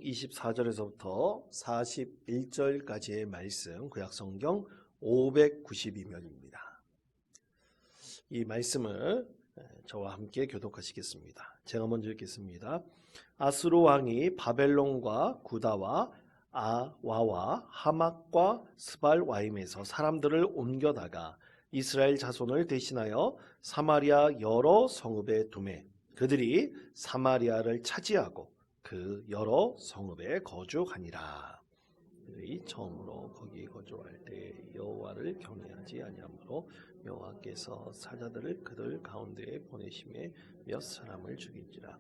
24절에서부터 41절까지의 말씀, 구약성경 592면입니다. 이 말씀을 저와 함께 교독하시겠습니다. 제가 먼저 읽겠습니다. 아수르 왕이 바벨론과 구다와 아와와 하맛과 스발와임에서 사람들을 옮겨다가 이스라엘 자손을 대신하여 사마리아 여러 성읍에 두매 그들이 사마리아를 차지하고 그 여러 성읍에 거주하니라. 그들이 처음으로 거기 거주할 때 여호와를 경외하지 아니하므로 여호와께서 사자들을 그들 가운데에 보내심에 몇 사람을 죽인지라.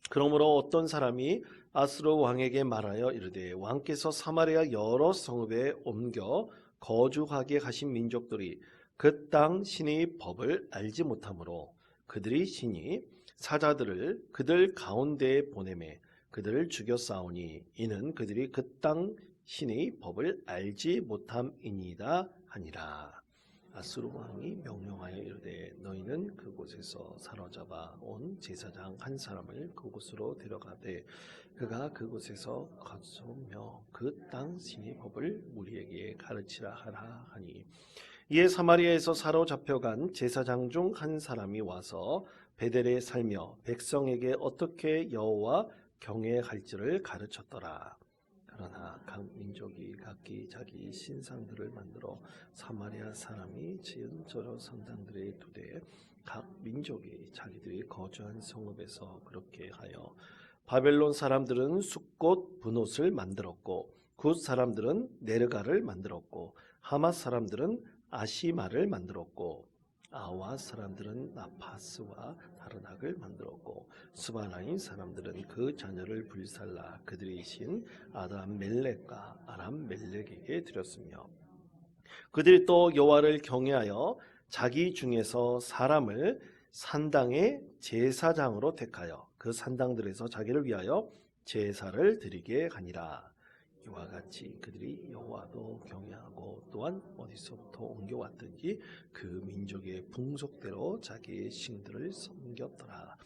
그러므로 어떤 사람이 아수르 왕에게 말하여 이르되 왕께서 사마리아 여러 성읍에 옮겨 거주하게 하신 민족들이 그 땅 신의 법을 알지 못하므로 그들이 신이 사자들을 그들 가운데에 보내매 그들을 죽여 싸우니 이는 그들이 그 땅 신의 법을 알지 못함이니이다 하니라. 아수르 왕이 명령하여 이르되 너희는 그곳에서 사로잡아 온 제사장 한 사람을 그곳으로 데려가되 그가 그곳에서 거주며 그 땅 신의 법을 무리에게 가르치라 하라 하니 이에 사마리아에서 사로잡혀간 제사장 중 한 사람이 와서 베델에 살며 백성에게 어떻게 여호와 경외할지를 가르쳤더라. 그러나 각 민족이 각기 자기 신상들을 만들어 사마리아 사람이 지은 저러 성당들에 두되 각 민족이 자기들이 거주한 성읍에서 그렇게 하여 바벨론 사람들은 숫꽃 분옷을 만들었고 굿 사람들은 네르가를 만들었고 하맛 사람들은 아시마를 만들었고 아와 사람들은 나파스와 다른 악을 만들었고 스바라임 사람들은 그 자녀를 불살라 그들의 신 아람 멜렉과 아람 멜렉에게 드렸으며 그들이 또 여호와를 경외하여 자기 중에서 사람을 산당의 제사장으로 택하여 그 산당들에서 자기를 위하여 제사를 드리게 하니라. 이와 같이 그들이 여호와도 경외하고 또한 어디서부터 옮겨왔든지 그 민족의 풍속대로 자기의 신들을 섬겼더라.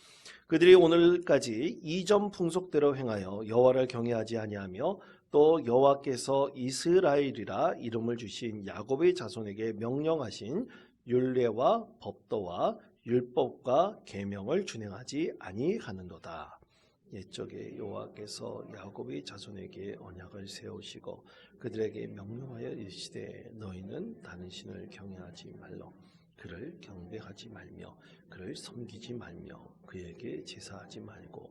그들이 오늘까지 이전 풍속대로 행하여 여호와를 경외하지 아니하며 또 여호와께서 이스라엘이라 이름을 주신 야곱의 자손에게 명령하신 율례와 법도와 율법과 계명을 준행하지 아니하는도다. 옛적에 여호와께서 야곱의 자손에게 언약을 세우시고 그들에게 명령하여 이르시되 너희는 다른 신을 경외하지 말로 그를 경배하지 말며 그를 섬기지 말며 그에게 제사하지 말고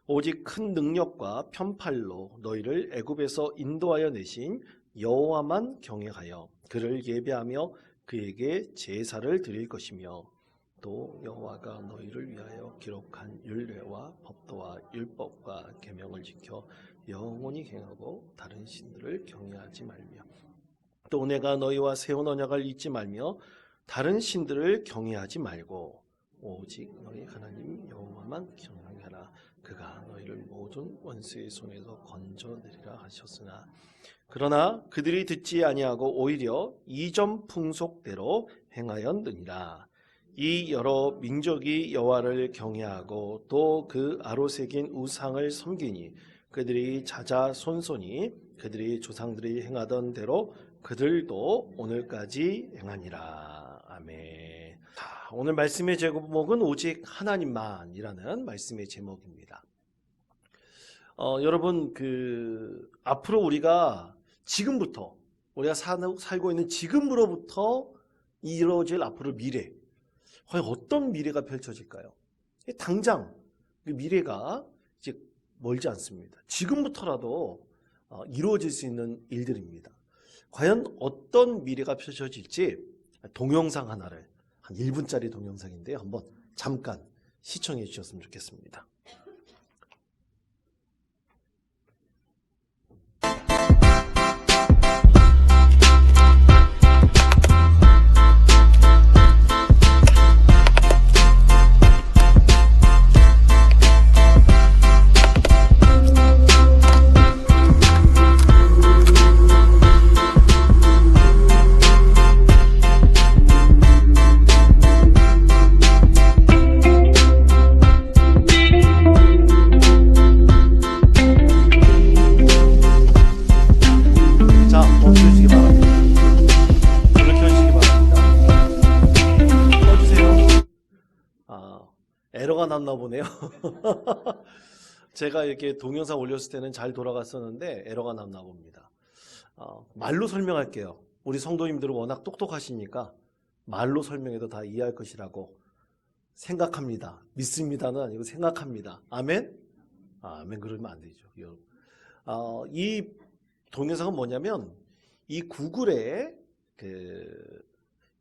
오직 큰 능력과 편팔로 너희를 애굽에서 인도하여 내신 여호와만 경외하여 그를 예배하며 그에게 제사를 드릴 것이며 또 여호와가 너희를 위하여 기록한 율례와 법도와 율법과 계명을 지켜 영원히 행하고 다른 신들을 경외하지 말며 또 내가 너희와 세운 언약을 잊지 말며 다른 신들을 경외하지 말고 오직 너희 하나님 여호와만 경외하라. 그가 너희를 모든 원수의 손에서 건져내리라 하셨으나 그러나 그들이 듣지 아니하고 오히려 이전 풍속대로 행하였느니라. 이 여러 민족이 여호와를 경외하고 또 그 아로 새긴 우상을 섬기니 그들이 자자손손이 그들이 조상들이 행하던 대로 그들도 오늘까지 행하니라. 아멘. 오늘 말씀의 제목은 오직 하나님만이라는 말씀의 제목입니다. 여러분 앞으로 우리가 지금부터 우리가 살고 있는 지금으로부터 이루어질 앞으로 미래 과연 어떤 미래가 펼쳐질까요? 당장 그 미래가 이제 멀지 않습니다. 지금부터라도 이루어질 수 있는 일들입니다. 과연 어떤 미래가 펼쳐질지 동영상 하나를 한 1분짜리 동영상인데요. 한번 잠깐 시청해 주셨으면 좋겠습니다. 났나 보네요. 제가 이렇게 동영상 올렸을 때는 잘 돌아갔었는데 에러가 났나 봅니다. 말로 설명할게요. 우리 성도님들은 워낙 똑똑하시니까 말로 설명해도 다 이해할 것이라고 생각합니다. 믿습니다는 아니고 생각합니다. 아멘? 아멘 그러면 안 되죠. 이 동영상은 뭐냐면 이 구글의 그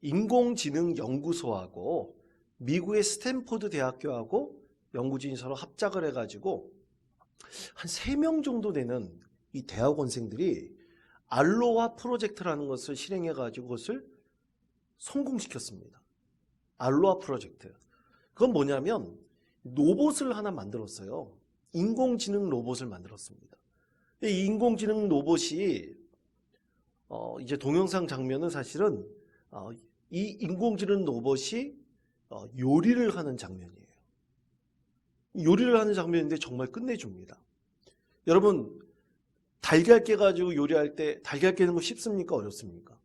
인공지능 연구소하고 미국의 스탠포드 대학교하고 연구진이 서로 합작을 해가지고 한 3명 정도 되는 이 대학원생들이 알로하 프로젝트라는 것을 실행해가지고 그것을 성공시켰습니다. 알로하 프로젝트. 그건 뭐냐면 로봇을 하나 만들었어요. 인공지능 로봇을 만들었습니다. 이 인공지능 로봇이 이제 동영상 장면은 사실은 이 인공지능 로봇이 요리를 하는 장면이에요. 요리를 하는 장면인데 정말 끝내줍니다. 여러분 달걀 깨가지고 요리할 때 달걀 깨는 거 쉽습니까? 어렵습니까?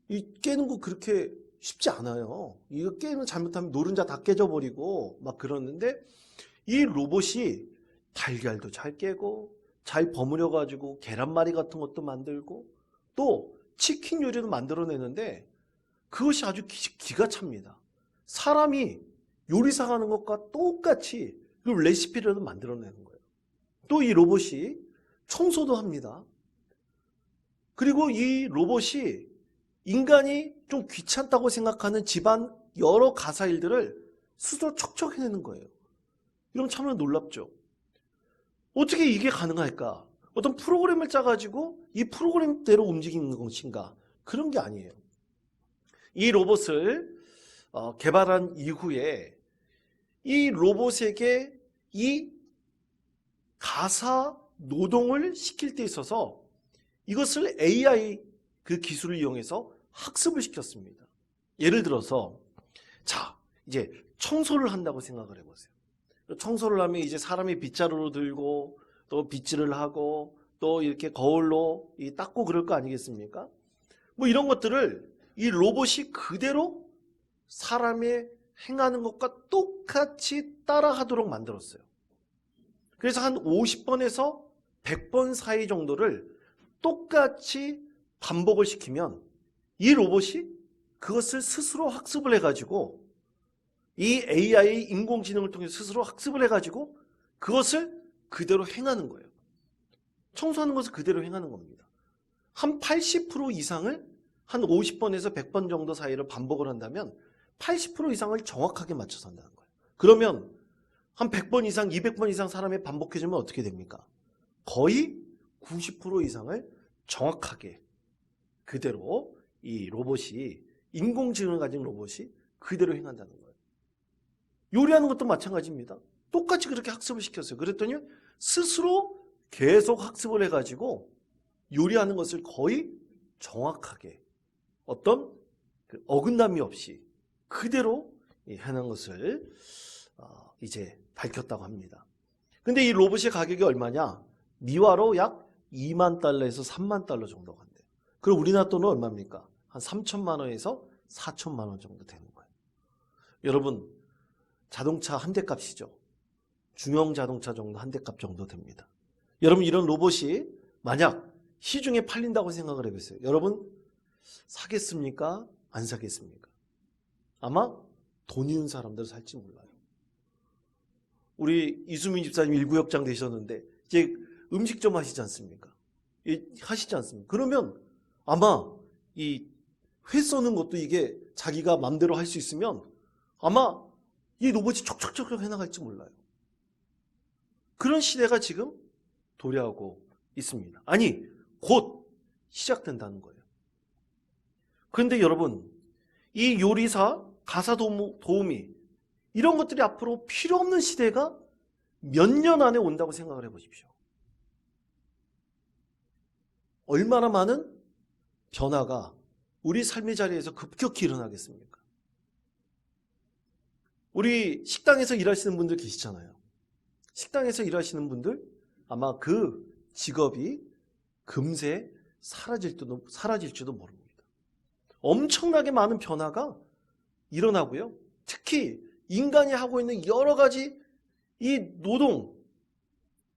이 깨는 거 그렇게 쉽지 않아요. 이거 깨는 잘못하면 노른자 다 깨져버리고 막 그러는데 이 로봇이 달걀도 잘 깨고 잘 버무려가지고 계란말이 같은 것도 만들고 또 치킨 요리도 만들어내는데 그것이 아주 기가 찹니다. 사람이 요리사 하는 것과 똑같이 그 레시피를 만들어내는 거예요. 또 이 로봇이 청소도 합니다. 그리고 이 로봇이 인간이 좀 귀찮다고 생각하는 집안 여러 가사 일들을 스스로 척척 해내는 거예요. 이러면 참으로 놀랍죠. 어떻게 이게 가능할까? 어떤 프로그램을 짜가지고 이 프로그램대로 움직이는 것인가? 그런 게 아니에요. 이 로봇을 개발한 이후에 이 로봇에게 이 가사 노동을 시킬 때 있어서 이것을 AI 그 기술을 이용해서 학습을 시켰습니다. 예를 들어서 자 이제 청소를 한다고 생각을 해보세요. 청소를 하면 이제 사람이 빗자루로 들고 또 빗질을 하고 또 이렇게 거울로 닦고 그럴 거 아니겠습니까? 뭐 이런 것들을 이 로봇이 그대로 사람의 행하는 것과 똑같이 따라하도록 만들었어요. 그래서 한 50번에서 100번 사이 정도를 똑같이 반복을 시키면 이 로봇이 그것을 스스로 학습을 해가지고 이 AI 인공지능을 통해 스스로 학습을 해가지고 그것을 그대로 행하는 거예요. 청소하는 것을 그대로 행하는 겁니다. 한 80% 이상을 한 50번에서 100번 정도 사이를 반복을 한다면 80% 이상을 정확하게 맞춰서 한다는 거예요. 그러면 한 100번 이상, 200번 이상 사람이 반복해주면 어떻게 됩니까? 거의 90% 이상을 정확하게 그대로 이 로봇이 인공지능을 가진 로봇이 그대로 행한다는 거예요. 요리하는 것도 마찬가지입니다. 똑같이 그렇게 학습을 시켰어요. 그랬더니 스스로 계속 학습을 해가지고 요리하는 것을 거의 정확하게 어떤 어긋남이 없이 그대로 해낸 것을 이제 밝혔다고 합니다. 근데 이 로봇의 가격이 얼마냐? 미화로 약 2만 달러에서 3만 달러 정도가 한대요. 그럼 우리나라 돈은 얼마입니까? 한 3천만 원에서 4천만 원 정도 되는 거예요. 여러분 자동차 한 대 값이죠. 중형 자동차 정도 한 대 값 정도 됩니다. 여러분 이런 로봇이 만약 시중에 팔린다고 생각을 해보세요. 여러분 사겠습니까? 안 사겠습니까? 아마 돈 있는 사람들 살지 몰라요. 우리 이수민 집사님 1구역장 되셨는데 이제 음식점 하시지 않습니까? 하시지 않습니까? 그러면 아마 이 회 써는 것도 이게 자기가 맘대로 할 수 있으면 아마 이 로봇이 촉촉촉촉 해나갈지 몰라요. 그런 시대가 지금 도래하고 있습니다. 아니 곧 시작된다는 거예요. 그런데 여러분 이 요리사, 가사 도우미 이런 것들이 앞으로 필요 없는 시대가 몇 년 안에 온다고 생각을 해보십시오. 얼마나 많은 변화가 우리 삶의 자리에서 급격히 일어나겠습니까? 우리 식당에서 일하시는 분들 계시잖아요. 식당에서 일하시는 분들 아마 그 직업이 금세 사라질지도 모릅니다. 엄청나게 많은 변화가 일어나고요. 특히 인간이 하고 있는 여러 가지 이 노동,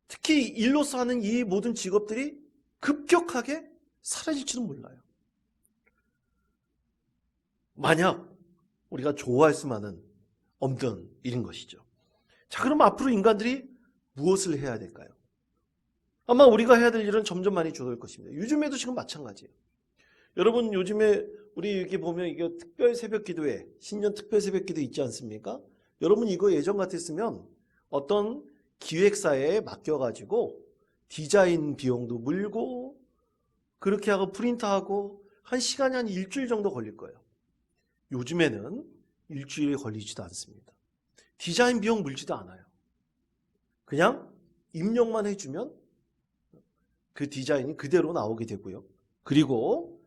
특히 일로서 하는 이 모든 직업들이 급격하게 사라질지도 몰라요. 만약 우리가 좋아할 수만은 없는 일인 것이죠. 자, 그럼 앞으로 인간들이 무엇을 해야 될까요? 아마 우리가 해야 될 일은 점점 많이 줄어들 것입니다. 요즘에도 지금 마찬가지예요. 여러분, 요즘에 우리 이렇게 보면 이게 특별 새벽 기도회, 신년 특별 새벽 기도 있지 않습니까? 여러분, 이거 예전 같았으면 어떤 기획사에 맡겨가지고 디자인 비용도 물고 그렇게 하고 프린트하고 한 시간이 한 일주일 정도 걸릴 거예요. 요즘에는 일주일이 걸리지도 않습니다. 디자인 비용 물지도 않아요. 그냥 입력만 해주면 그 디자인이 그대로 나오게 되고요. 그리고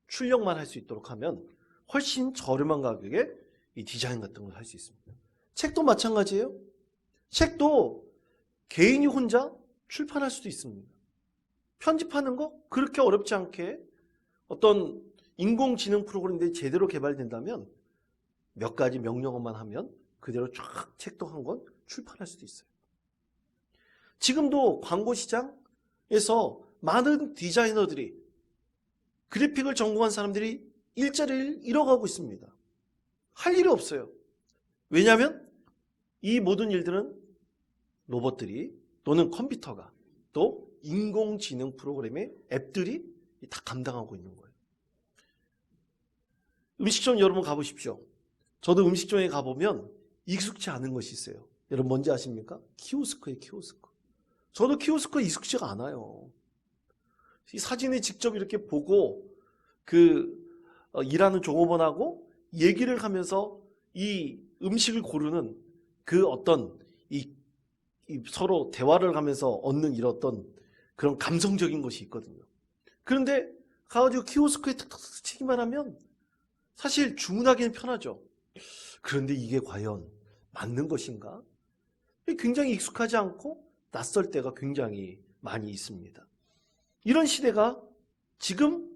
출력만 할 수 있도록 하면 훨씬 저렴한 가격에 이 디자인 같은 걸 할 수 있습니다. 책도 마찬가지예요. 책도 개인이 혼자 출판할 수도 있습니다. 편집하는 거 그렇게 어렵지 않게 어떤 인공지능 프로그램들이 제대로 개발된다면 몇 가지 명령어만 하면 그대로 쫙 책도 한 권 출판할 수도 있어요. 지금도 광고 시장에서 많은 디자이너들이 그래픽을 전공한 사람들이 일자리를 잃어가고 있습니다. 할 일이 없어요. 왜냐하면 이 모든 일들은 로봇들이 또는 컴퓨터가 또 인공지능 프로그램의 앱들이 다 감당하고 있는 거예요. 음식점 여러분 가보십시오. 저도 음식점에 가보면 익숙치 않은 것이 있어요. 여러분 뭔지 아십니까? 키오스크예요, 키오스크. 저도 키오스크 익숙치가 않아요. 이 사진을 직접 이렇게 보고 일하는 종업원하고 얘기를 하면서 이 음식을 고르는 그 어떤 이 서로 대화를 하면서 얻는 이런 어떤 그런 감성적인 것이 있거든요. 그런데 가가지고 키오스크에 탁탁탁 치기만 하면 사실 주문하기는 편하죠. 그런데 이게 과연 맞는 것인가? 굉장히 익숙하지 않고 낯설 때가 굉장히 많이 있습니다. 이런 시대가 지금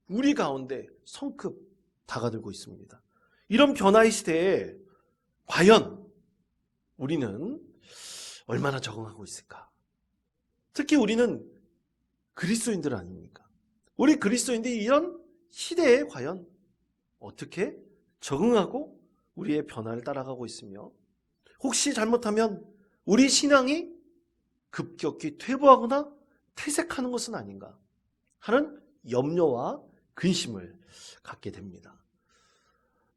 우리 가운데 성급 다가들고 있습니다. 이런 변화의 시대에 과연 우리는 얼마나 적응하고 있을까? 특히 우리는 그리스도인들 아닙니까? 우리 그리스도인들이 이런 시대에 과연 어떻게 적응하고 우리의 변화를 따라가고 있으며 혹시 잘못하면 우리 신앙이 급격히 퇴보하거나 퇴색하는 것은 아닌가 하는 염려와 근심을 갖게 됩니다.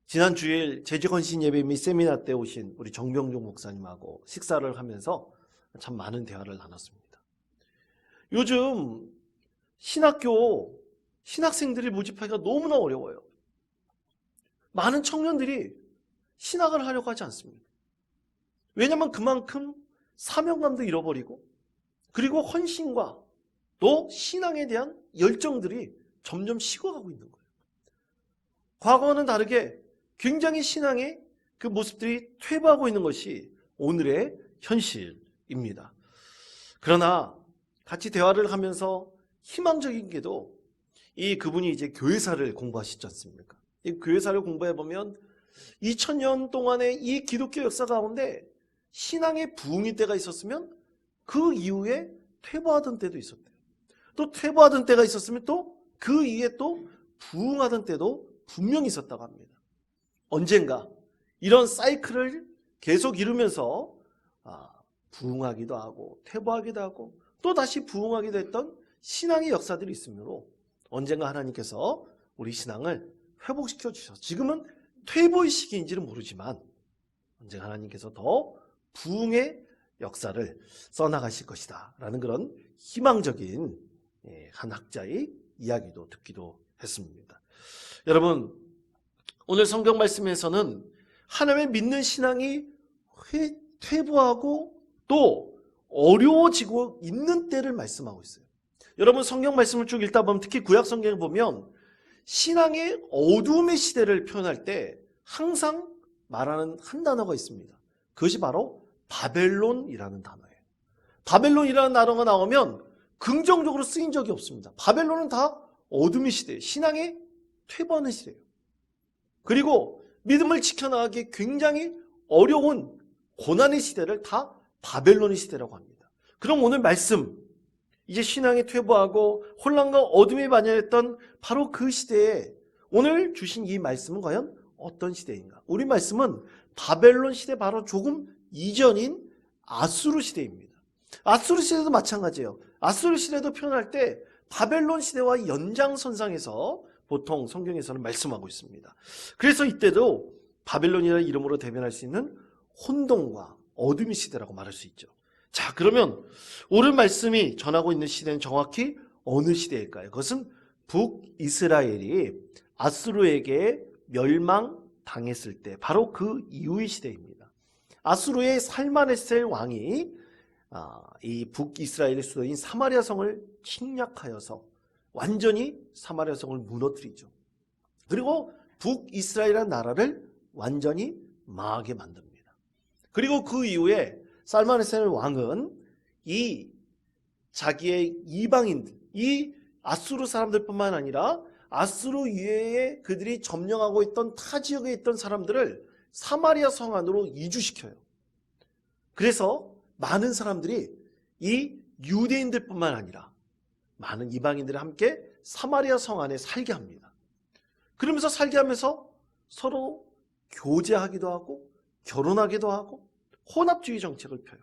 지난 주일 제주건신 예배 및 세미나 때 오신 우리 정병종 목사님하고 식사를 하면서 참 많은 대화를 나눴습니다. 요즘 신학교 신학생들이 모집하기가 너무나 어려워요. 많은 청년들이 신학을 하려고 하지 않습니다. 왜냐하면 그만큼 사명감도 잃어버리고 그리고 헌신과 또 신앙에 대한 열정들이 점점 식어가고 있는 거예요. 과거와는 다르게 굉장히 신앙의 그 모습들이 퇴보하고 있는 것이 오늘의 현실입니다. 그러나 같이 대화를 하면서 희망적인 게도 그분이 이제 교회사를 공부하시지 않습니까? 이 교회사를 공부해보면 2000년 동안의 이 기독교 역사 가운데 신앙의 부흥의 때가 있었으면 그 이후에 퇴보하던 때도 있었대요. 또 퇴보하던 때가 있었으면 또 그 이후에 또 부흥하던 때도 분명히 있었다고 합니다. 언젠가 이런 사이클을 계속 이루면서 부흥하기도 하고 퇴보하기도 하고 또 다시 부흥하기도 했던 신앙의 역사들이 있으므로 언젠가 하나님께서 우리 신앙을 회복시켜 주셔서 지금은 퇴보의 시기인지는 모르지만 언젠가 하나님께서 더 부흥의 역사를 써나가실 것이다 라는 그런 희망적인 한 학자의 이야기도 듣기도 했습니다. 여러분, 오늘 성경 말씀에서는 하나님을 믿는 신앙이 퇴보하고 또 어려워지고 있는 때를 말씀하고 있어요. 여러분 성경 말씀을 쭉 읽다 보면 특히 구약 성경을 보면 신앙의 어두움의 시대를 표현할 때 항상 말하는 한 단어가 있습니다. 그것이 바로 바벨론이라는 단어예요. 바벨론이라는 단어가 나오면 긍정적으로 쓰인 적이 없습니다. 바벨론은 다 어둠의 시대예요. 신앙의 퇴보하는 시대예요. 그리고 믿음을 지켜나가기 굉장히 어려운 고난의 시대를 다 바벨론의 시대라고 합니다. 그럼 오늘 말씀, 이제 신앙에 퇴보하고 혼란과 어둠에 반영했던 바로 그 시대에 오늘 주신 이 말씀은 과연 어떤 시대인가? 우리 말씀은 바벨론 시대 바로 조금 이전인 아수르 시대입니다. 아수르 시대도 마찬가지예요. 아수르 시대도 표현할 때 바벨론 시대와 연장선상에서 보통 성경에서는 말씀하고 있습니다. 그래서 이때도 바벨론이라는 이름으로 대변할 수 있는 혼돈과 어둠의 시대라고 말할 수 있죠. 자, 그러면 오늘 말씀이 전하고 있는 시대는 정확히 어느 시대일까요? 그것은 북이스라엘이 아수르에게 멸망당했을 때 바로 그 이후의 시대입니다. 아수르의 살마네셀 왕이 이 북이스라엘의 수도인 사마리아 성을 침략하여서 완전히 사마리아 성을 무너뜨리죠. 그리고 북이스라엘이라는 나라를 완전히 망하게 만듭니다. 그리고 그 이후에 살마네셀 왕은 이 자기의 이방인들, 이 아수르 사람들뿐만 아니라 아수르 이외에 그들이 점령하고 있던 타 지역에 있던 사람들을 사마리아 성 안으로 이주시켜요. 그래서 많은 사람들이 이 유대인들뿐만 아니라 많은 이방인들이 함께 사마리아 성 안에 살게 합니다. 그러면서 살게 하면서 서로 교제하기도 하고 결혼하기도 하고 혼합주의 정책을 펴요.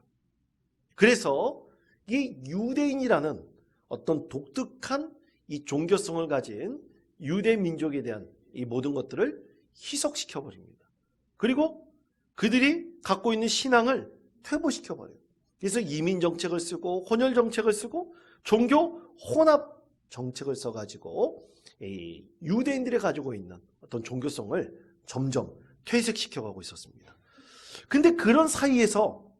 그래서 이 유대인이라는 어떤 독특한 이 종교성을 가진 유대 민족에 대한 이 모든 것들을 희석시켜 버립니다. 그리고 그들이 갖고 있는 신앙을 퇴보시켜 버려요. 그래서 이민 정책을 쓰고 혼혈 정책을 쓰고 종교 혼합 정책을 써가지고 이 유대인들이 가지고 있는 어떤 종교성을 점점 퇴색시켜가고 있었습니다. 근데 그런 사이에서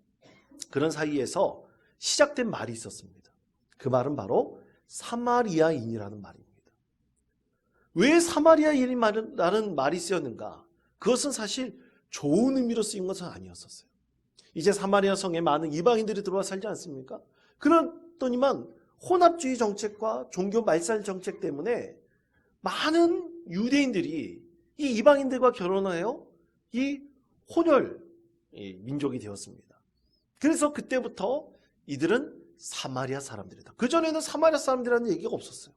시작된 말이 있었습니다. 그 말은 바로 사마리아인이라는 말입니다. 왜 사마리아인이라는 말이 쓰였는가? 그것은 사실 좋은 의미로 쓰인 것은 아니었었어요. 이제 사마리아 성에 많은 이방인들이 들어와 살지 않습니까? 그랬더니만 혼합주의 정책과 종교 말살 정책 때문에 많은 유대인들이 이 이방인들과 결혼하여 이 혼혈 민족이 되었습니다. 그래서 그때부터 이들은 사마리아 사람들이다. 그전에는 사마리아 사람들이라는 얘기가 없었어요.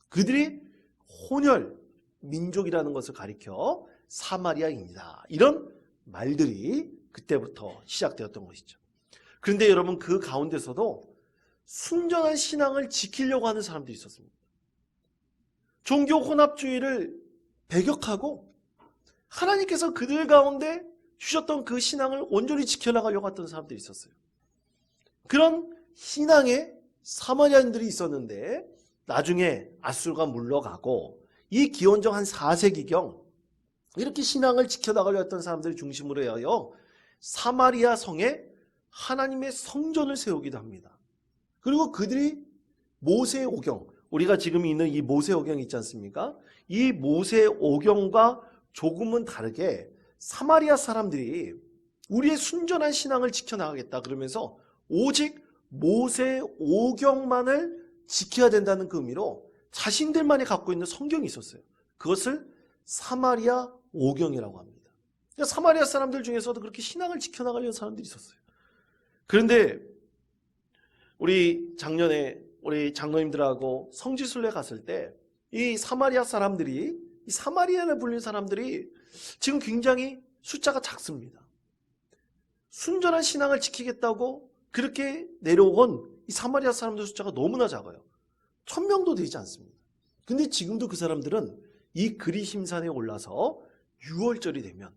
그들이 혼혈 민족이라는 것을 가리켜 사마리아인이다. 이런 말들이 그때부터 시작되었던 것이죠. 그런데 여러분, 그 가운데서도 순전한 신앙을 지키려고 하는 사람들이 있었습니다. 종교 혼합주의를 배격하고 하나님께서 그들 가운데 주셨던 그 신앙을 온전히 지켜나가려고 했던 사람들이 있었어요. 그런 신앙의 사마리아인들이 있었는데 나중에 아수르가 물러가고 이 기원전 한 4세기경 이렇게 신앙을 지켜나가려 했던 사람들을 중심으로 하여 사마리아 성에 하나님의 성전을 세우기도 합니다. 그리고 그들이 모세 오경, 우리가 지금 있는 이 모세 오경이 있지 않습니까? 이 모세 오경과 조금은 다르게 사마리아 사람들이 우리의 순전한 신앙을 지켜나가겠다 그러면서 오직 모세 오경만을 지켜야 된다는 그 의미로 자신들만이 갖고 있는 성경이 있었어요. 그것을 사마리아 오경이라고 합니다. 그러니까 사마리아 사람들 중에서도 그렇게 신앙을 지켜나가려는 사람들이 있었어요. 그런데 우리 작년에 우리 장로님들하고 성지순례 갔을 때 이 사마리아 사람들이, 이 사마리아를 불린 사람들이 지금 굉장히 숫자가 작습니다. 순전한 신앙을 지키겠다고 그렇게 내려온 이 사마리아 사람들 숫자가 너무나 작아요. 1000명도 되지 않습니다. 근데 지금도 그 사람들은 이 그리심산에 올라서 6월절이 되면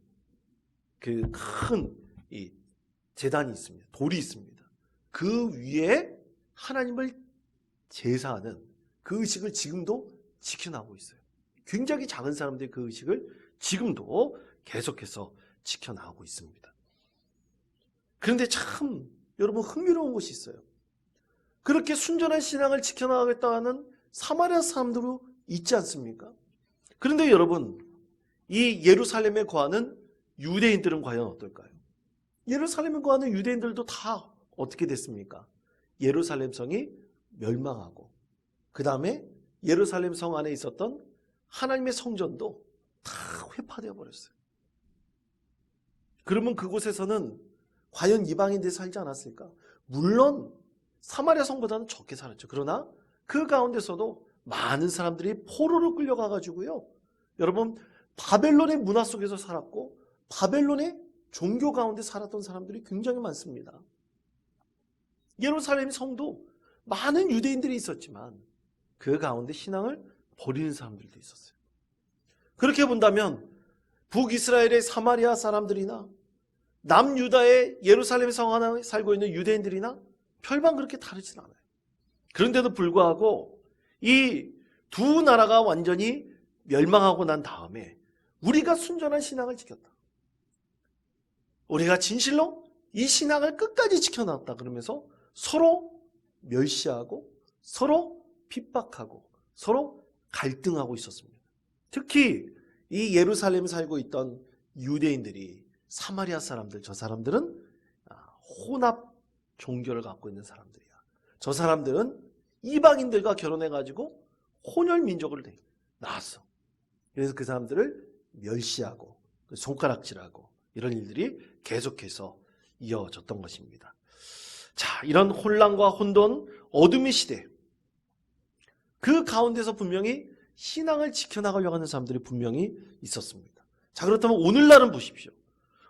그 큰 이 제단이 있습니다. 돌이 있습니다. 그 위에 하나님을 제사하는 그 의식을 지금도 지켜나가고 있어요. 굉장히 작은 사람들이 그 의식을 지금도 계속해서 지켜나가고 있습니다. 그런데 참 여러분 흥미로운 것이 있어요. 그렇게 순전한 신앙을 지켜나가겠다는 사마리아 사람들도 있지 않습니까? 그런데 여러분, 이 예루살렘에 거하는 유대인들은 과연 어떨까요? 예루살렘에 거하는 유대인들도 다 어떻게 됐습니까? 예루살렘 성이 멸망하고 그 다음에 예루살렘 성 안에 있었던 하나님의 성전도 다 회파되어 버렸어요. 그러면 그곳에서는 과연 이방인들이 살지 않았을까? 물론 사마리아 성보다는 적게 살았죠. 그러나 그 가운데서도 많은 사람들이 포로로 끌려가 가지고요. 여러분, 바벨론의 문화 속에서 살았고 바벨론의 종교 가운데 살았던 사람들이 굉장히 많습니다. 예루살렘 성도 많은 유대인들이 있었지만 그 가운데 신앙을 버리는 사람들도 있었어요. 그렇게 본다면 북이스라엘의 사마리아 사람들이나 남유다의 예루살렘 성 하나에 살고 있는 유대인들이나 별반 그렇게 다르진 않아요. 그런데도 불구하고 이 두 나라가 완전히 멸망하고 난 다음에 우리가 순전한 신앙을 지켰다. 우리가 진실로 이 신앙을 끝까지 지켜놨다. 그러면서 서로 멸시하고 서로 핍박하고 서로 갈등하고 있었습니다. 특히 이 예루살렘에 살고 있던 유대인들이 사마리아 사람들, 저 사람들은 혼합 종교를 갖고 있는 사람들이야. 저 사람들은 이방인들과 결혼해가지고 혼혈 민족을 낳았어. 그래서 그 사람들을 멸시하고 손가락질하고 이런 일들이 계속해서 이어졌던 것입니다. 자, 이런 혼란과 혼돈, 어둠의 시대, 그 가운데서 분명히 신앙을 지켜나가려고 하는 사람들이 분명히 있었습니다. 자, 그렇다면 오늘날은 보십시오.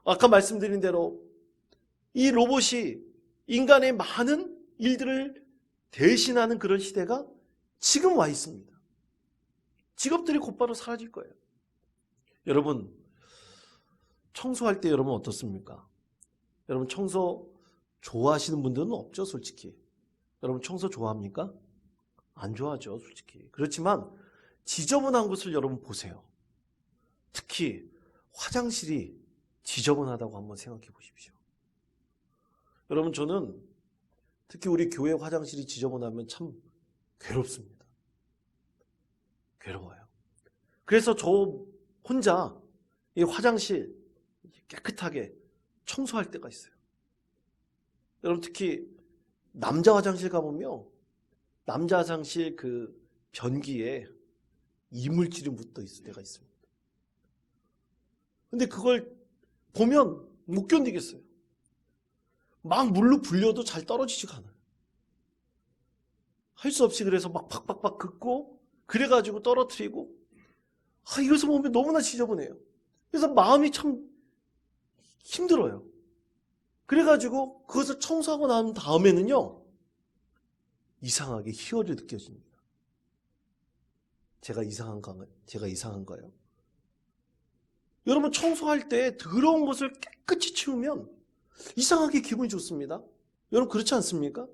아까 말씀드린 대로 이 로봇이 인간의 많은 일들을 대신하는 그런 시대가 지금 와 있습니다. 직업들이 곧바로 사라질 거예요. 여러분, 청소할 때 여러분 어떻습니까? 여러분 청소 좋아하시는 분들은 없죠, 솔직히. 여러분 청소 좋아합니까? 안 좋아하죠, 솔직히. 그렇지만 지저분한 곳을 여러분 보세요. 특히 화장실이 지저분하다고 한번 생각해 보십시오. 여러분, 저는 특히 우리 교회 화장실이 지저분하면 참 괴롭습니다. 괴로워요. 그래서 저 혼자 이 화장실 깨끗하게 청소할 때가 있어요. 여러분, 특히 남자 화장실 가보면 남자 화장실 그 변기에 이물질이 묻어 있을 때가 있습니다. 근데 그걸 보면 못 견디겠어요. 막 물로 불려도 잘 떨어지지가 않아요. 할 수 없이 그래서 막 팍팍팍 긋고 그래가지고 떨어뜨리고 이것을 보면 너무나 지저분해요. 그래서 마음이 참 힘들어요. 그래가지고 그것을 청소하고 난 다음에는요, 이상하게 희열이 느껴집니다. 제가 이상한 거예요. 여러분, 청소할 때 더러운 것을 깨끗이 치우면 이상하게 기분이 좋습니다. 여러분, 그렇지 않습니까?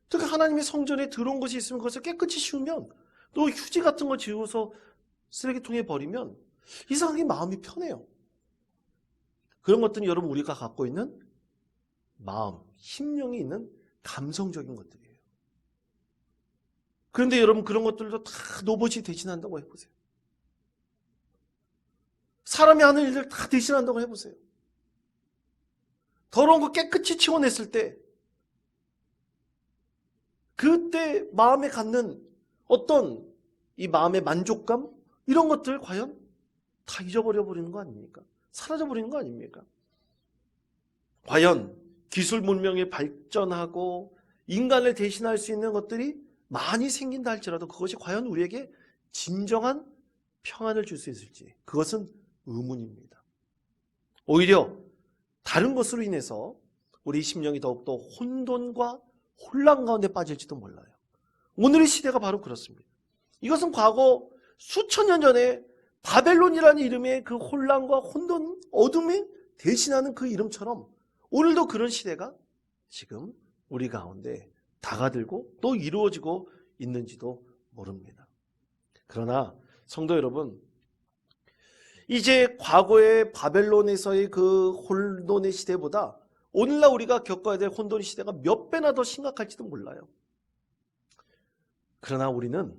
특히 하나님의 성전에 더러운 것이 있으면 그것을 깨끗이 치우면, 또 휴지 같은 거 지워서 쓰레기통에 버리면 이상하게 마음이 편해요. 그런 것들은 여러분 우리가 갖고 있는 마음, 심령이 있는 감성적인 것들이에요. 그런데 여러분 그런 것들도 다 로봇이 대신한다고 해보세요. 사람이 하는 일들 다 대신한다고 해보세요. 더러운 거 깨끗이 치워냈을 때 그때 마음에 갖는 어떤 이 마음의 만족감, 이런 것들 과연 다 잊어버려 버리는 거 아닙니까? 사라져 버리는 거 아닙니까? 과연 기술 문명이 발전하고 인간을 대신할 수 있는 것들이 많이 생긴다 할지라도 그것이 과연 우리에게 진정한 평안을 줄 수 있을지, 그것은 의문입니다. 오히려 다른 것으로 인해서 우리 심령이 더욱더 혼돈과 혼란 가운데 빠질지도 몰라요. 오늘의 시대가 바로 그렇습니다. 이것은 과거 수천 년 전에 바벨론이라는 이름의 그 혼란과 혼돈, 어둠에 대신하는 그 이름처럼 오늘도 그런 시대가 지금 우리 가운데 다가들고 또 이루어지고 있는지도 모릅니다. 그러나 성도 여러분, 이제 과거의 바벨론에서의 그 혼돈의 시대보다 오늘날 우리가 겪어야 될 혼돈의 시대가 몇 배나 더 심각할지도 몰라요. 그러나 우리는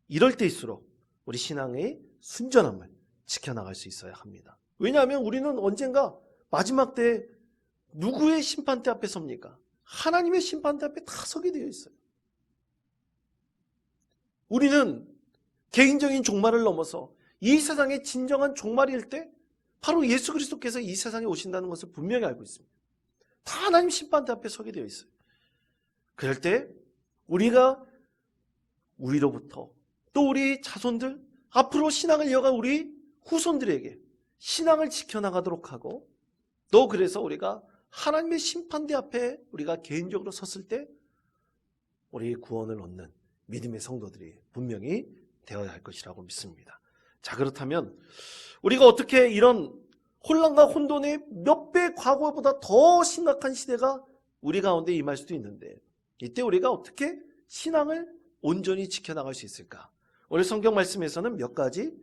이럴 때일수록 우리 신앙의 순전함을 지켜나갈 수 있어야 합니다. 왜냐하면 우리는 언젠가 마지막 때 누구의 심판대 앞에 섭니까? 하나님의 심판대 앞에 다 서게 되어 있어요. 우리는 개인적인 종말을 넘어서 이 세상의 진정한 종말일 때 바로 예수 그리스도께서 이 세상에 오신다는 것을 분명히 알고 있습니다. 다 하나님 심판대 앞에 서게 되어 있어요. 그럴 때 우리가 우리로부터 또 우리 자손들, 앞으로 신앙을 이어갈 우리 후손들에게 신앙을 지켜나가도록 하고, 또 그래서 우리가 하나님의 심판대 앞에 우리가 개인적으로 섰을 때 우리의 구원을 얻는 믿음의 성도들이 분명히 되어야 할 것이라고 믿습니다. 자, 그렇다면 우리가 어떻게 이런 혼란과 혼돈의 몇 배 과거보다 더 심각한 시대가 우리 가운데 임할 수도 있는데, 이때 우리가 어떻게 신앙을 온전히 지켜나갈 수 있을까? 오늘 성경 말씀에서는 몇 가지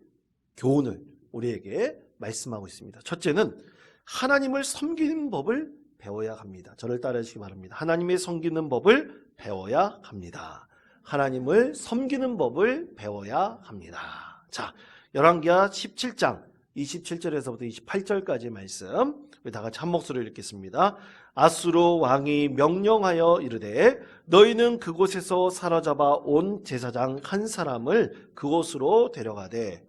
교훈을 우리에게 말씀하고 있습니다. 첫째는 하나님을 섬기는 법을 배워야 합니다. 저를 따라 주시기 바랍니다. 하나님의 섬기는 법을 배워야 합니다. 하나님을 섬기는 법을 배워야 합니다. 자, 열왕기하 17장 27절에서부터 28절까지 말씀 우리 다 같이 한 목소리로 읽겠습니다. 아수르 왕이 명령하여 이르되 너희는 그곳에서 사로잡아 온 제사장 한 사람을 그곳으로 데려가되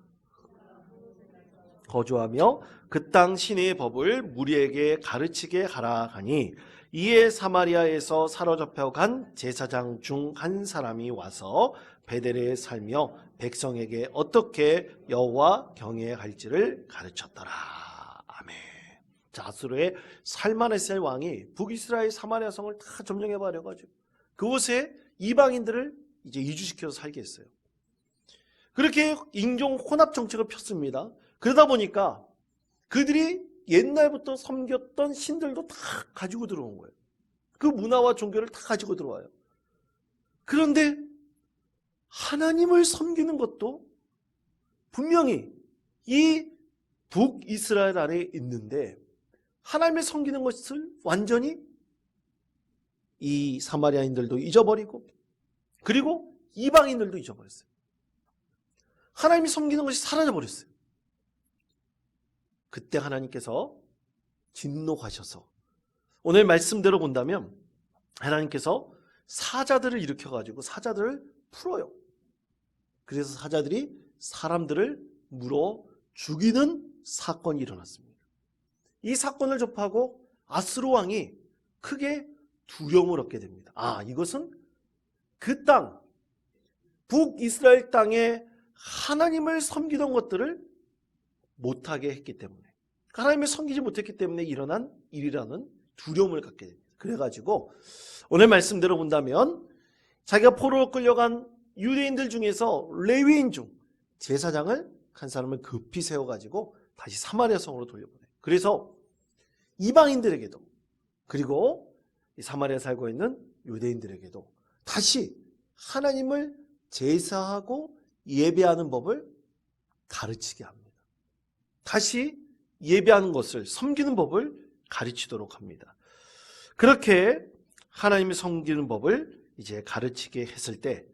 거주하며 그 땅 신의 법을 무리에게 가르치게 하라 하니, 이에 사마리아에서 사로잡혀 간 제사장 중 한 사람이 와서 베델에 살며 백성에게 어떻게 여호와 경외할지를 가르쳤더라. 아멘. 자, 아수르의 살마네셀 왕이 북이스라엘 사마리아 성을 다 점령해 버려가지고 그곳에 이방인들을 이제 이주시켜서 살게 했어요. 그렇게 인종 혼합 정책을 폈습니다. 그러다 보니까 그들이 옛날부터 섬겼던 신들도 다 가지고 들어온 거예요. 그 문화와 종교를 다 가지고 들어와요. 그런데 하나님을 섬기는 것도 분명히 이 북이스라엘 안에 있는데, 하나님을 섬기는 것을 완전히 이 사마리아인들도 잊어버리고, 그리고 이방인들도 잊어버렸어요. 하나님이 섬기는 것이 사라져버렸어요. 그때 하나님께서 진노하셔서, 오늘 말씀대로 본다면 하나님께서 사자들을 일으켜가지고 사자들을 풀어요. 그래서 사자들이 사람들을 물어 죽이는 사건이 일어났습니다. 이 사건을 접하고 아수르 왕이 크게 두려움을 얻게 됩니다. 아, 이것은 그 땅, 북이스라엘 땅에 하나님을 섬기던 것들을 못하게 했기 때문에, 하나님을 섬기지 못했기 때문에 일어난 일이라는 두려움을 갖게 됩니다. 그래가지고 오늘 말씀대로 본다면 자기가 포로로 끌려간 유대인들 중에서 레위인 중 제사장을 한 사람을 급히 세워가지고 다시 사마리아 성으로 돌려보내요. 그래서 이방인들에게도, 그리고 이 사마리아에 살고 있는 유대인들에게도 다시 하나님을 제사하고 예배하는 법을 가르치게 합니다. 다시 예배하는 것을, 섬기는 법을 가르치도록 합니다. 그렇게 하나님을 섬기는 법을 이제 가르치게 했을 때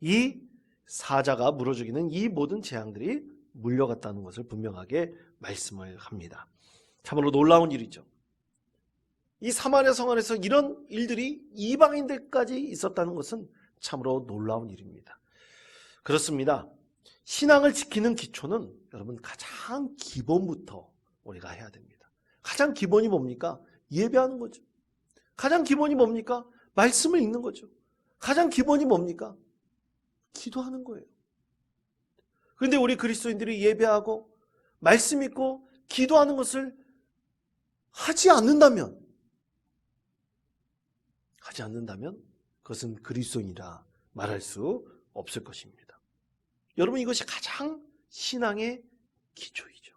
이 사자가 물어 죽이는 이 모든 재앙들이 물려갔다는 것을 분명하게 말씀을 합니다. 참으로 놀라운 일이죠. 이 사마리아 성 안에서 이런 일들이 이방인들까지 있었다는 것은 참으로 놀라운 일입니다. 그렇습니다. 신앙을 지키는 기초는 여러분 가장 기본부터 우리가 해야 됩니다. 가장 기본이 뭡니까? 예배하는 거죠. 가장 기본이 뭡니까? 말씀을 읽는 거죠. 가장 기본이 뭡니까? 기도하는 거예요. 그런데 우리 그리스도인들이 예배하고 말씀 읽고 기도하는 것을 하지 않는다면 그것은 그리스도인이라 말할 수 없을 것입니다. 여러분, 이것이 가장 신앙의 기초이죠.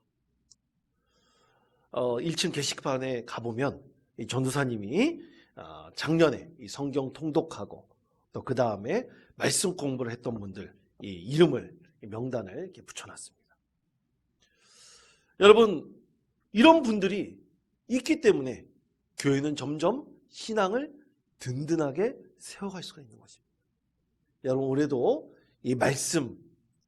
1층 게시판에 가보면 이 전도사님이 작년에 이 성경 통독하고 또 그 다음에 말씀 공부를 했던 분들 이 이름을, 명단을 이렇게 붙여놨습니다. 여러분, 이런 분들이 있기 때문에 교회는 점점 신앙을 든든하게 세워갈 수가 있는 것입니다. 여러분, 올해도 이 말씀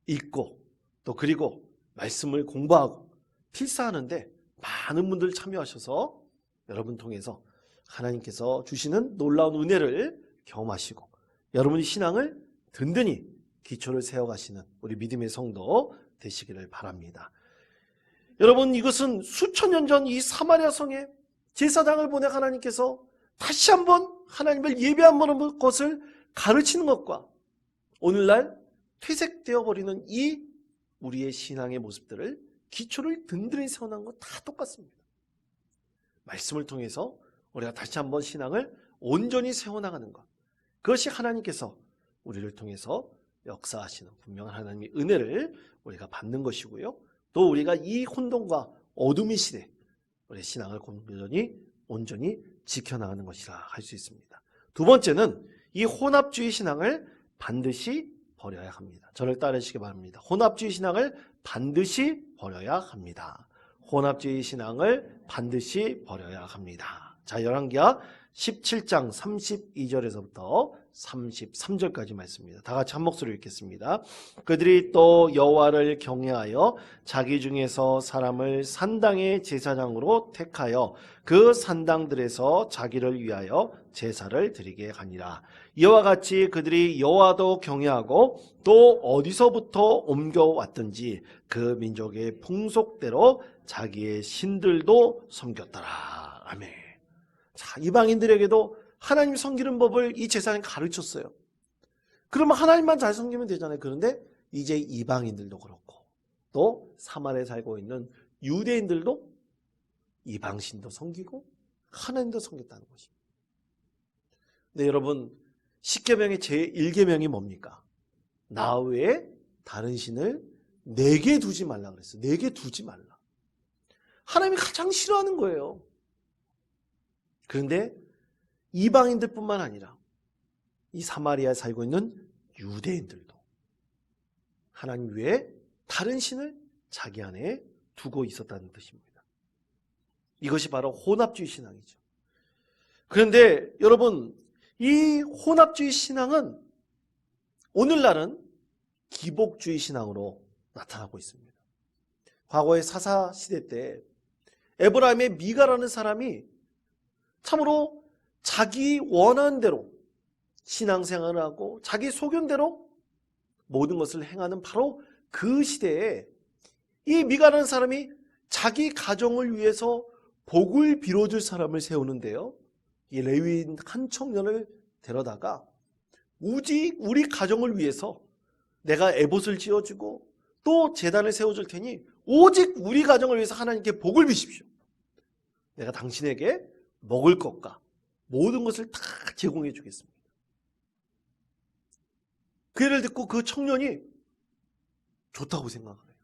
읽고 또 그리고 말씀을 공부하고 필사하는데 많은 분들 참여하셔서 여러분 통해서 하나님께서 주시는 놀라운 은혜를 경험하시고 여러분이 신앙을 든든히 기초를 세워가시는 우리 믿음의 성도 되시기를 바랍니다. 여러분, 이것은 수천 년 전 이 사마리아 성에 제사장을 보내 하나님께서 다시 한번 하나님을 예배하는 것을 가르치는 것과 오늘날 퇴색되어 버리는 이 우리의 신앙의 모습들을 기초를 든든히 세워놓은 것 다 똑같습니다. 말씀을 통해서 우리가 다시 한번 신앙을 온전히 세워나가는 것, 그것이 하나님께서 우리를 통해서 역사하시는 분명한 하나님의 은혜를 우리가 받는 것이고요. 또 우리가 이 혼돈과 어둠의 시대 우리의 신앙을 온전히 지켜나가는 것이라 할 수 있습니다. 두 번째는 이 혼합주의 신앙을 반드시 버려야 합니다. 저를 따르시기 바랍니다. 혼합주의 신앙을 반드시 버려야 합니다. 혼합주의 신앙을 반드시 버려야 합니다. 자, 열왕기하 17장 32절에서부터 33절까지 말씀입니다. 다 같이 한 목소리로 읽겠습니다. 그들이 또 여호와를 경외하여 자기 중에서 사람을 산당의 제사장으로 택하여 그 산당들에서 자기를 위하여 제사를 드리게 하니라. 이와 같이 그들이 여호와도 경외하고 또 어디서부터 옮겨왔든지 그 민족의 풍속대로 자기의 신들도 섬겼더라. 아멘. 자, 이방인들에게도 하나님 섬기는 법을 이 제사장이 가르쳤어요. 그러면 하나님만 잘 섬기면 되잖아요. 그런데 이제 이방인들도 그렇고 또 사마리아에 살고 있는 유대인들도 이방신도 섬기고 하나님도 섬겼다는 것입니다. 근데 여러분, 십계명의 제1계명이 뭡니까? 나 외에 다른 신을 내게 두지 말라 그랬어요. 내게 두지 말라. 하나님이 가장 싫어하는 거예요. 그런데 이방인들뿐만 아니라 이 사마리아에 살고 있는 유대인들도 하나님 외에 다른 신을 자기 안에 두고 있었다는 뜻입니다. 이것이 바로 혼합주의 신앙이죠. 그런데 여러분, 이 혼합주의 신앙은 오늘날은 기복주의 신앙으로 나타나고 있습니다. 과거의 사사시대 때 에브라임의 미가라는 사람이 참으로 자기 원하는 대로 신앙생활을 하고 자기 소견대로 모든 것을 행하는 바로 그 시대에 이 미가라는 사람이 자기 가정을 위해서 복을 빌어줄 사람을 세우는데요. 이 레위인 한 청년을 데려다가 우리 가정을 위해서 내가 에봇을 지어주고 또 제단을 세워줄 테니 오직 우리 가정을 위해서 하나님께 복을 비십시오. 내가 당신에게 먹을 것과 모든 것을 다 제공해 주겠습니다. 그 예를 듣고 그 청년이 좋다고 생각을 해요.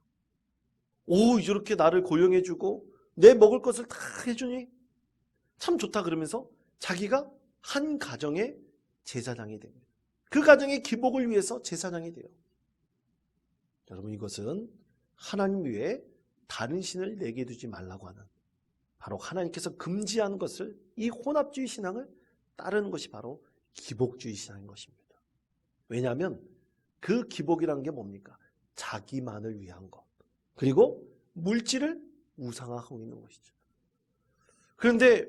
오, 이렇게 나를 고용해 주고 내 먹을 것을 다 해주니 참 좋다 그러면서 자기가 한 가정의 제사장이 됩니다. 그 가정의 기복을 위해서 제사장이 돼요. 여러분, 이것은 하나님 외에 다른 신을 내게 두지 말라고 하는, 바로 하나님께서 금지하는 것을, 이 혼합주의 신앙을 따르는 것이 바로 기복주의 신앙인 것입니다. 왜냐하면 그 기복이라는 게 뭡니까? 자기만을 위한 것, 그리고 물질을 우상화하고 있는 것이죠. 그런데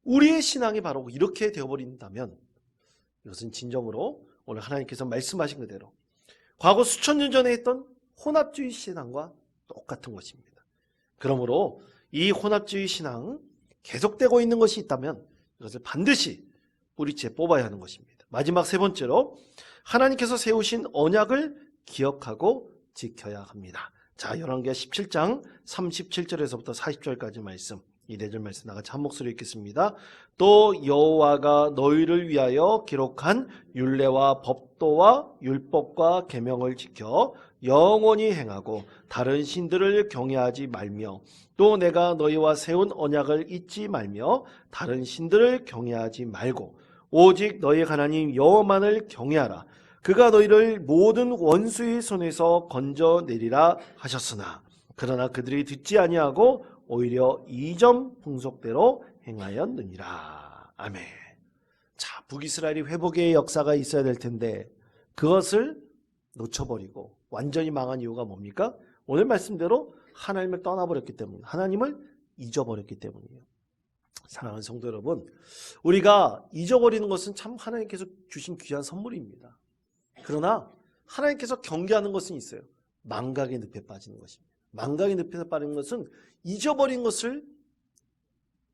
우리의 신앙이 바로 이렇게 되어버린다면 이것은 진정으로 오늘 하나님께서 말씀하신 그대로 과거 수천 년 전에 했던 혼합주의 신앙과 똑같은 것입니다. 그러므로 이 혼합주의 신앙 계속되고 있는 것이 있다면 이것을 반드시 뿌리째 뽑아야 하는 것입니다. 마지막 세 번째로 하나님께서 세우신 언약을 기억하고 지켜야 합니다. 자, 열왕기하 17장 37절에서부터 40절까지 말씀, 이 네 절 말씀 나같이 한 목소리 읽겠습니다. 또 여호와가 너희를 위하여 기록한 율례와 법도와 율법과 계명을 지켜 영원히 행하고 다른 신들을 경외하지 말며 또 내가 너희와 세운 언약을 잊지 말며 다른 신들을 경외하지 말고 오직 너희 하나님 여호와만을 경외하라. 그가 너희를 모든 원수의 손에서 건져내리라 하셨으나 그러나 그들이 듣지 아니하고 오히려 이전 풍속대로 행하였느니라. 아멘. 자, 북이스라엘이 회복의 역사가 있어야 될 텐데 그것을 놓쳐버리고 완전히 망한 이유가 뭡니까? 오늘 말씀대로 하나님을 떠나버렸기 때문에, 하나님을 잊어버렸기 때문이에요. 사랑하는 성도 여러분, 우리가 잊어버리는 것은 참 하나님께서 주신 귀한 선물입니다. 그러나 하나님께서 경계하는 것은 있어요. 망각의 늪에 빠지는 것입니다. 망각의 늪에 빠진 것은 잊어버린 것을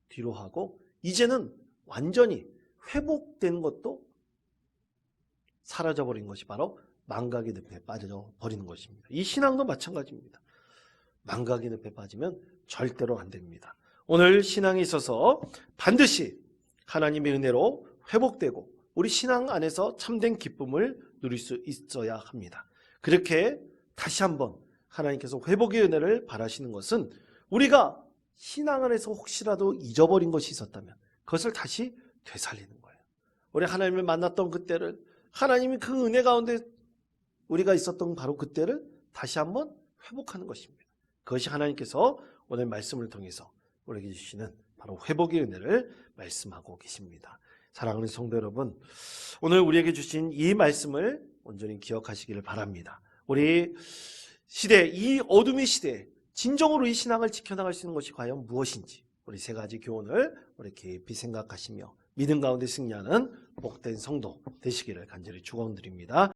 뒤로 하고 이제는 완전히 회복된 것도 사라져버린 것이 바로 망각의 늪에 빠져버리는 것입니다. 이 신앙도 마찬가지입니다. 망각의 늪에 빠지면 절대로 안 됩니다. 오늘 신앙에 있어서 반드시 하나님의 은혜로 회복되고 우리 신앙 안에서 참된 기쁨을 누릴 수 있어야 합니다. 그렇게 다시 한번 하나님께서 회복의 은혜를 바라시는 것은 우리가 신앙 안에서 혹시라도 잊어버린 것이 있었다면 그것을 다시 되살리는 거예요. 우리 하나님을 만났던 그때를, 하나님이 그 은혜 가운데 우리가 있었던 바로 그때를 다시 한번 회복하는 것입니다. 그것이 하나님께서 오늘 말씀을 통해서 우리에게 주시는 바로 회복의 은혜를 말씀하고 계십니다. 사랑하는 성도 여러분, 오늘 우리에게 주신 이 말씀을 온전히 기억하시기를 바랍니다. 우리 시대, 이 어둠의 시대에 진정으로 이 신앙을 지켜나갈 수 있는 것이 과연 무엇인지 우리 세 가지 교훈을 우리 깊이 생각하시며 믿음 가운데 승리하는 복된 성도 되시기를 간절히 축원드립니다.